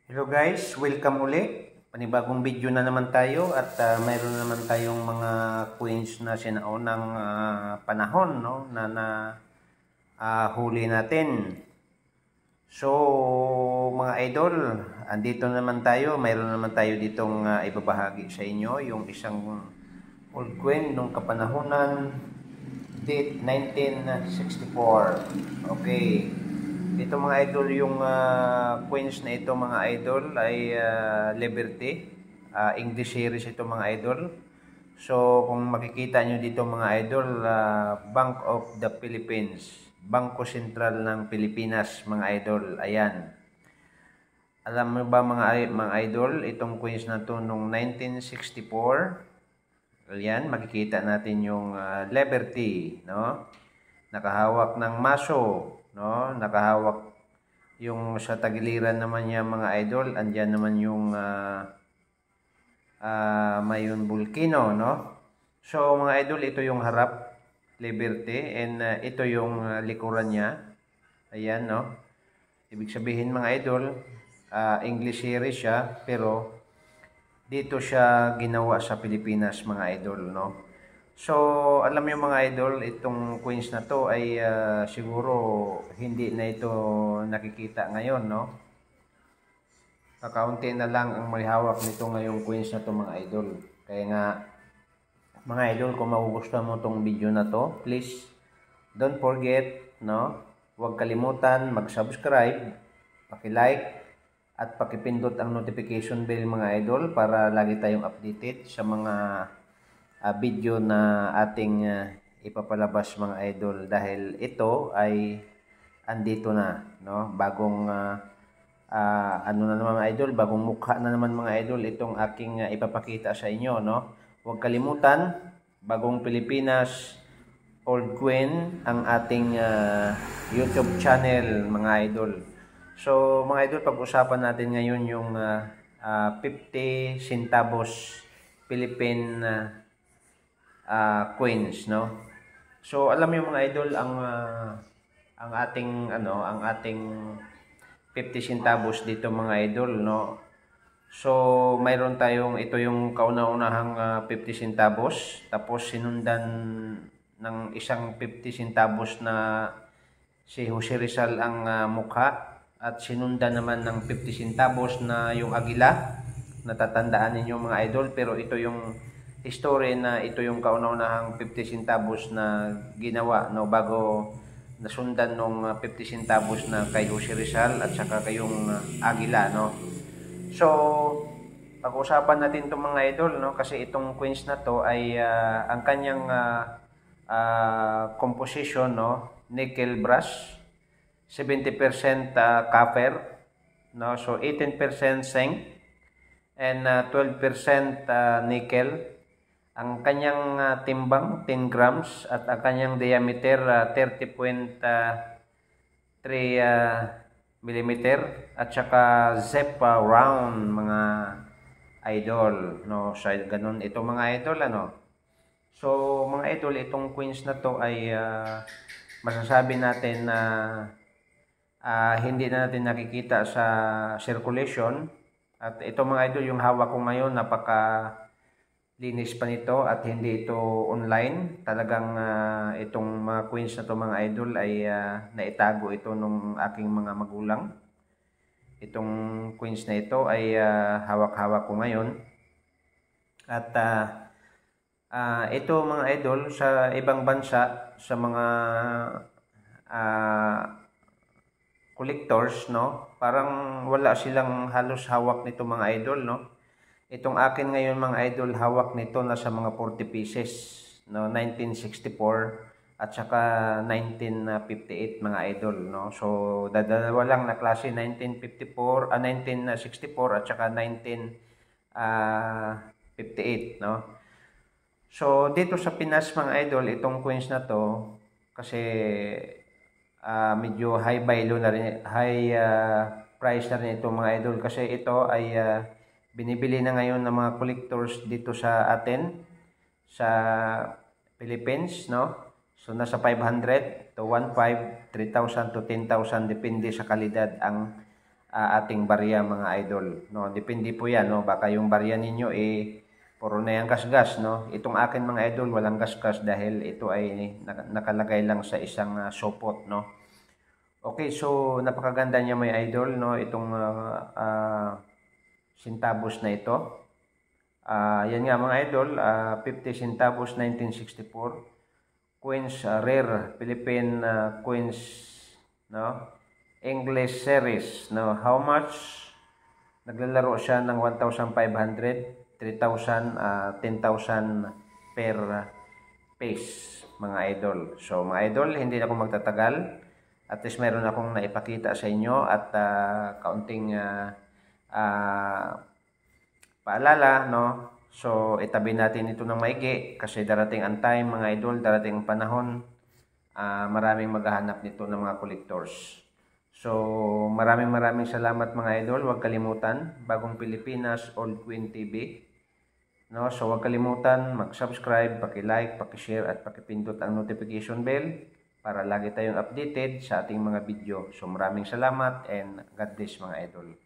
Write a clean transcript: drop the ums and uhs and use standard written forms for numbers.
Hello guys, welcome uli. Panibagong video na naman tayo at mayroon naman tayong mga coins na sinaunang panahon, no, na huli natin. So mga idol, andito naman tayo, mayroon naman tayo ditong ibabahagi sa inyo yung isang old coin nung kapanahonan, date 1964. Okay. Ito mga idol, yung coins na ito mga idol ay Liberty. English series ito mga idol. So kung makikita nyo dito mga idol, Bank of the Philippines. Bangko Sentral ng Pilipinas mga idol. Ayan. Alam mo ba mga idol, itong coins na to nung 1964. Ayan, makikita natin yung Liberty, no? Nakahawak ng maso, no? Nakahawak yung sa tagiliran naman niya mga idol. Andiyan naman yung mayon volcano, no? So mga idol, ito yung harap, Liberty, and ito yung likuran niya. Ayan, no? Ibig sabihin mga idol, English series siya, pero dito siya ginawa sa Pilipinas mga idol, no? So, alam niyo mga idol, itong coins na to ay siguro hindi na ito nakikita ngayon, no? Kakaunti na lang ang may hawak nito ngayong coins na to mga idol. Kaya nga, mga idol, kung magugustuhan mo tong video na to, please don't forget, no? Huwag kalimutan mag-subscribe, paki-like, at pakipindot ang notification bell mga idol para lagi tayong updated sa mga video na ating ipapalabas mga idol, dahil ito ay andito na, no? Bagong ano na naman mga idol, bagong mukha na naman mga idol itong aking ipapakita sa inyo, no? Huwag kalimutan, Bagong Pilipinas Old Coin ang ating YouTube channel mga idol. So mga idol, pag-usapan natin ngayon yung 50 centavos Philippine coins, no? So alam niyo mga idol, ang ating 50 centavos dito mga idol, no? So mayroon tayong, ito yung kauna-unahang 50 centavos, tapos sinundan ng isang 50 centavos na si Jose Rizal ang mukha, at sinundan naman ng 50 centavos na yung agila. Natatandaan ninyo mga idol, pero ito yung history na ito yung kauna-unahang 50 centavos na ginawa, no, bago nasundan nung 50 centavos na kay Jose Rizal at saka kayong agila, no. So pag-usapan natin itong mga idol, no, kasi itong coins na to ay ang kanyang composition, no, nickel brass, 70% copper, no? So 18% zinc and 12% nickel. Ang kanyang timbang 10 grams at ang kanyang diameter 30.3 millimeter, at saka zip round mga idol, no? So ganun ito mga idol, ano. So mga idol, itong coins na to ay masasabi natin na hindi na natin nakikita sa circulation. At ito mga idol, yung hawak ko ngayon, napaka linis pa nito at hindi ito online. Talagang itong mga coins na to mga idol ay naitago ito nung aking mga magulang. Itong coins na ito ay hawak-hawak ko ngayon. At ito mga idol, sa ibang bansa, sa mga collectors, no, parang wala silang halos hawak nito mga idol, no. Itong akin ngayon mga idol, hawak nito nasa mga 40 pieces, no, 1964 at saka 1958 mga idol, no. So dalawa lang na klase, 1964 at saka 1958, no. So dito sa Pinas mga idol, itong coins na to kasi medyo high value na rin, high price na rin ito mga idol, kasi ito ay binibili na ngayon ng mga collectors dito sa atin sa Philippines, no. So nasa 500 to 1.5, 3,000 to 10,000 depende sa kalidad ang ating barya mga idol, no? Depende po yan, no? Baka yung barya ninyo puro na yung gasgas, no? Itong akin mga idol walang gasgas dahil ito ay nakalagay lang sa isang sopot, no? Okay, so napakaganda niya mga idol, no? Itong centavos na ito. Yan nga mga idol, 50 centavos 1964. Coins, rare Philippine coins, no? English series, no? How much? Naglalaro siya ng 1,500, 3,000, 10,000 per piece, mga idol. So, mga idol, hindi na ako magtatagal. At least meron akong naipakita sa inyo at kaunting paalala, no? So, itabi natin ito ng maigi kasi darating ang time, mga idol, darating ang panahon, maraming maghahanap nito ng mga collectors. So, maraming salamat mga idol. Huwag kalimutan, Bagong Pilipinas, Old Queen TV. No? So, huwag kalimutan mag-subscribe, paki-like, paki-share at paki-pindot ang notification bell para lagi tayong updated sa ating mga video. So, maraming salamat and God bless mga idol.